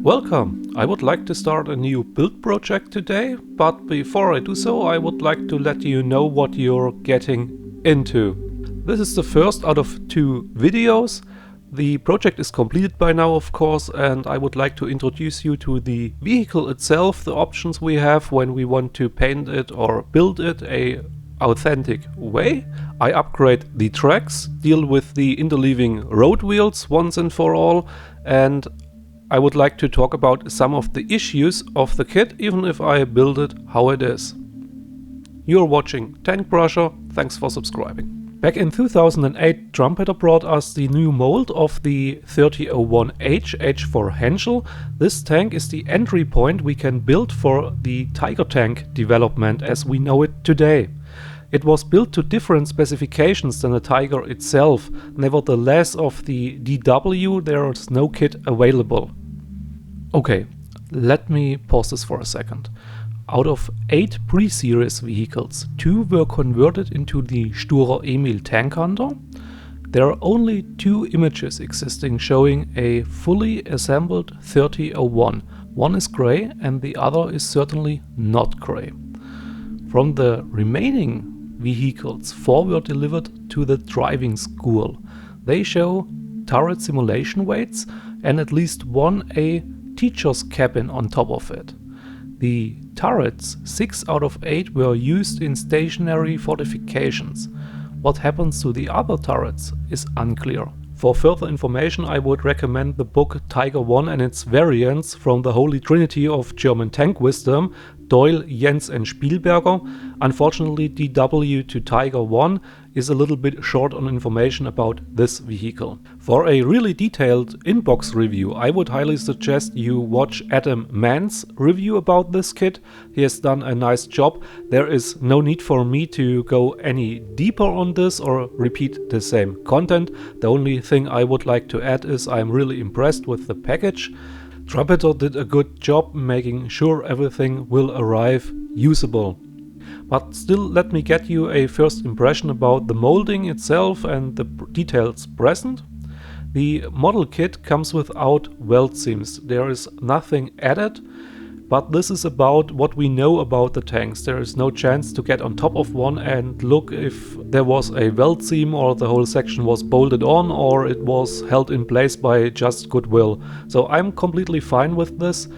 Welcome! I would like to start a new build project today, but before I do so I would like to let you know what you're getting into. This is the first out of 2 videos. The project is completed by now, of course, and I would like to introduce you to the vehicle itself, the options we have when we want to paint it or build it a authentic way. I upgrade the tracks, deal with the interleaving road wheels once and for all, and I would like to talk about some of the issues of the kit, even if I build it how it is. You're watching Tank Brusher, thanks for subscribing. Back in 2008, Trumpeter brought us the new mold of the 3001H, H for Henschel. This tank is the entry point we can build for the Tiger tank development as we know it today. It was built to different specifications than the Tiger itself. Nevertheless, of the DW there is no kit available. Okay, let me pause this for a second. Out of 8 pre-series vehicles, 2 were converted into the Sturer Emil tank hunter. There are only 2 images existing showing a fully assembled 3001. One is grey and the other is certainly not grey. From the remaining vehicles, 4 were delivered to the driving school. They show turret simulation weights and at least one a teacher's cabin on top of it. The turrets, 6 out of 8 were used in stationary fortifications. What happens to the other turrets is unclear. For further information I would recommend the book Tiger 1 and its variants from the Holy Trinity of German tank wisdom, Doyle, Jens and Spielberger. Unfortunately, DW to Tiger 1 is a little bit short on information about this vehicle. For a really detailed inbox review, I would highly suggest you watch Adam Mann's review about this kit. He has done a nice job. There is no need for me to go any deeper on this or repeat the same content. The only thing I would like to add is I'm really impressed with the package. Trumpeter did a good job making sure everything will arrive usable. But still, let me get you a first impression about the molding itself and the details present. The model kit comes without weld seams. There is nothing added, but this is about what we know about the tanks. There is no chance to get on top of one and look if there was a weld seam or the whole section was bolted on or it was held in place by just goodwill. So I'm completely fine with this.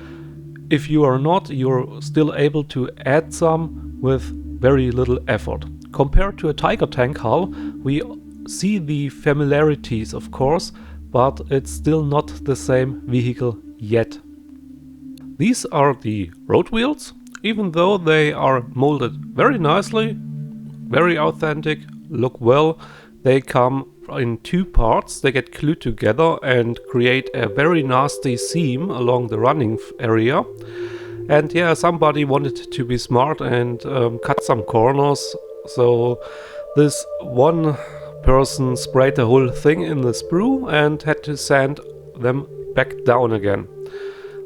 If you are not, you're still able to add some with very little effort. Compared to a Tiger tank hull, we see the familiarities of course, but it's still not the same vehicle yet. These are the road wheels. Even though they are molded very nicely, very authentic, look well, they come in 2 parts. They get glued together and create a very nasty seam along the running area. And yeah, somebody wanted to be smart and cut some corners. So this one person sprayed the whole thing in the sprue and had to sand them back down again.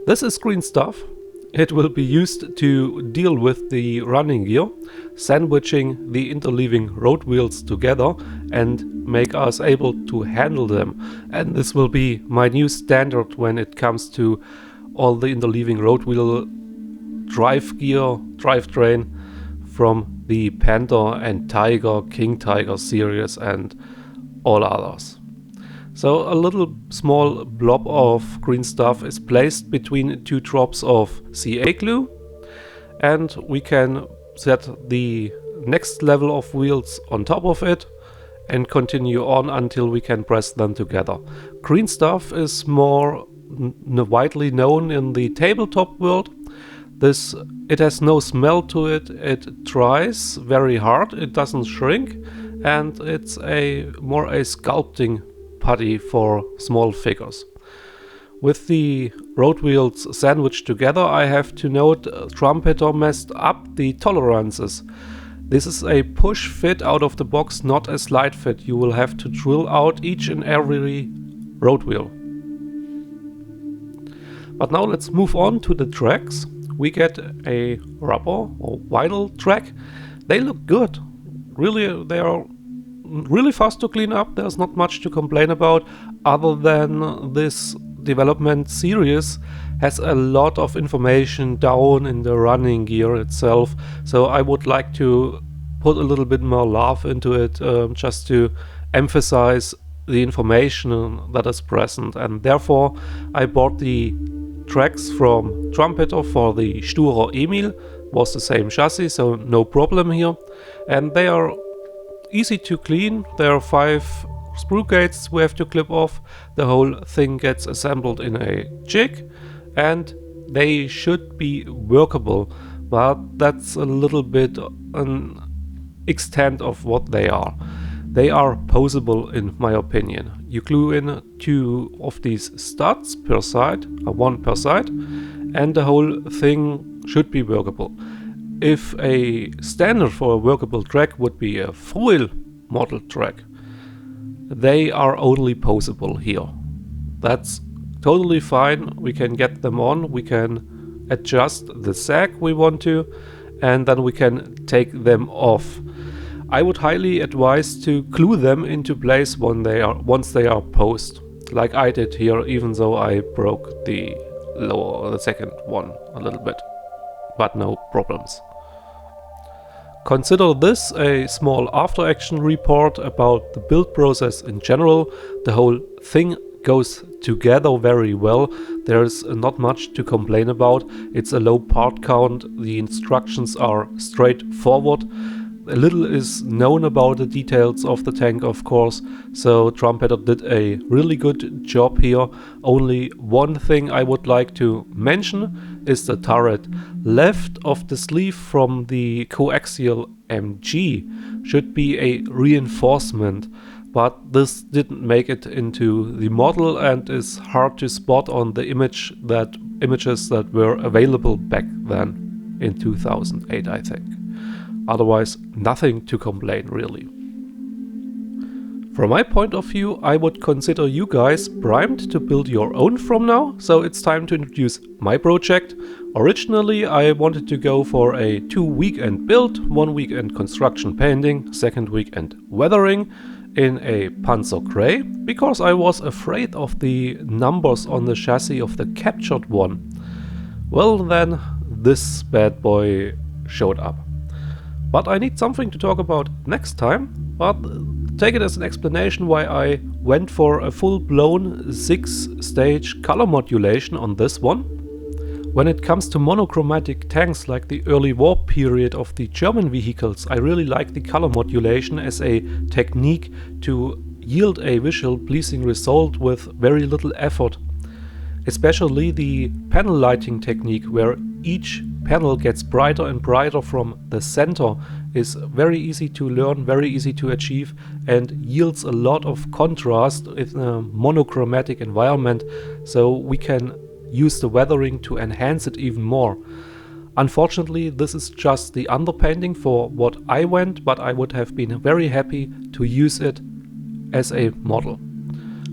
This is green stuff. It will be used to deal with the running gear, sandwiching the interleaving road wheels together and make us able to handle them. And this will be my new standard when it comes to all the interleaving road wheel drive gear, drivetrain from the Panther and Tiger, King Tiger series and all others. So a little small blob of green stuff is placed between 2 drops of CA glue, and we can set the next level of wheels on top of it and continue on until we can press them together. Green stuff is more widely known in the tabletop world. It has no smell to it, it dries very hard, it doesn't shrink, and it's more a sculpting putty for small figures. With the road wheels sandwiched together, I have to note Trumpeter messed up the tolerances. This is a push fit out of the box, not a slide fit. You will have to drill out each and every road wheel. But now let's move on to the tracks. We get a rubber or vinyl track. They look good. Really, they are really fast to clean up. There's not much to complain about other than this development series has a lot of information down in the running gear itself, so I would like to put a little bit more love into it, just to emphasize the information that is present, and therefore I bought the tracks from Trumpeter for the Sturer Emil. Was the same chassis, so no problem here, and they are easy to clean. There are 5 sprue gates we have to clip off. The whole thing gets assembled in a jig and they should be workable, but that's a little bit an extent of what they are. They are posable in my opinion. You glue in 2 of these studs per side, 1 per side, and the whole thing should be workable. If a standard for a workable track would be a foil model track, they are only posable here. That's totally fine. We can get them on, we can adjust the sag we want to, and then we can take them off. I would highly advise to glue them into place once they are posed, like I did here, even though I broke the second one a little bit, but no problems. Consider this a small after-action report about the build process in general. The whole thing goes together very well. There's not much to complain about. It's a low part count, the instructions are straightforward. A little is known about the details of the tank, of course, so Trumpeter did a really good job here. Only one thing I would like to mention is the turret. Left of the sleeve from the coaxial MG should be a reinforcement, but this didn't make it into the model and is hard to spot on the images that were available back then in 2008, I think. Otherwise, nothing to complain really. From my point of view, I would consider you guys primed to build your own from now, so it's time to introduce my project. Originally, I wanted to go for a 2-weekend build, 1 weekend construction painting, 2nd weekend weathering in a Panzer Grey, because I was afraid of the numbers on the chassis of the captured one. Well then, this bad boy showed up. But I need something to talk about next time, but take it as an explanation why I went for a full-blown 6-stage color modulation on this one. When it comes to monochromatic tanks like the early war period of the German vehicles, I really like the color modulation as a technique to yield a visual pleasing result with very little effort. Especially the panel lighting technique, where each panel gets brighter and brighter from the center, is very easy to learn, very easy to achieve, and yields a lot of contrast in a monochromatic environment, so we can use the weathering to enhance it even more. Unfortunately, this is just the underpainting for what I went, but I would have been very happy to use it as a model.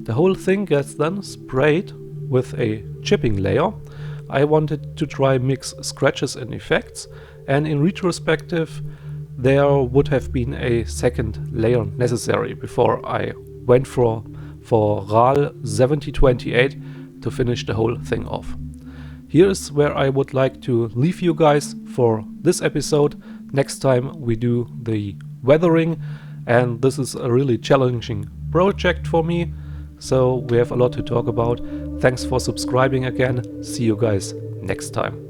The whole thing gets then sprayed with a chipping layer. I wanted to try mix scratches and effects, and in retrospective there would have been a 2nd layer necessary before I went for RAL 7028 to finish the whole thing off. Here is where I would like to leave you guys for this episode. Next time we do the weathering, and this is a really challenging project for me, so we have a lot to talk about. Thanks for subscribing again. See you guys next time.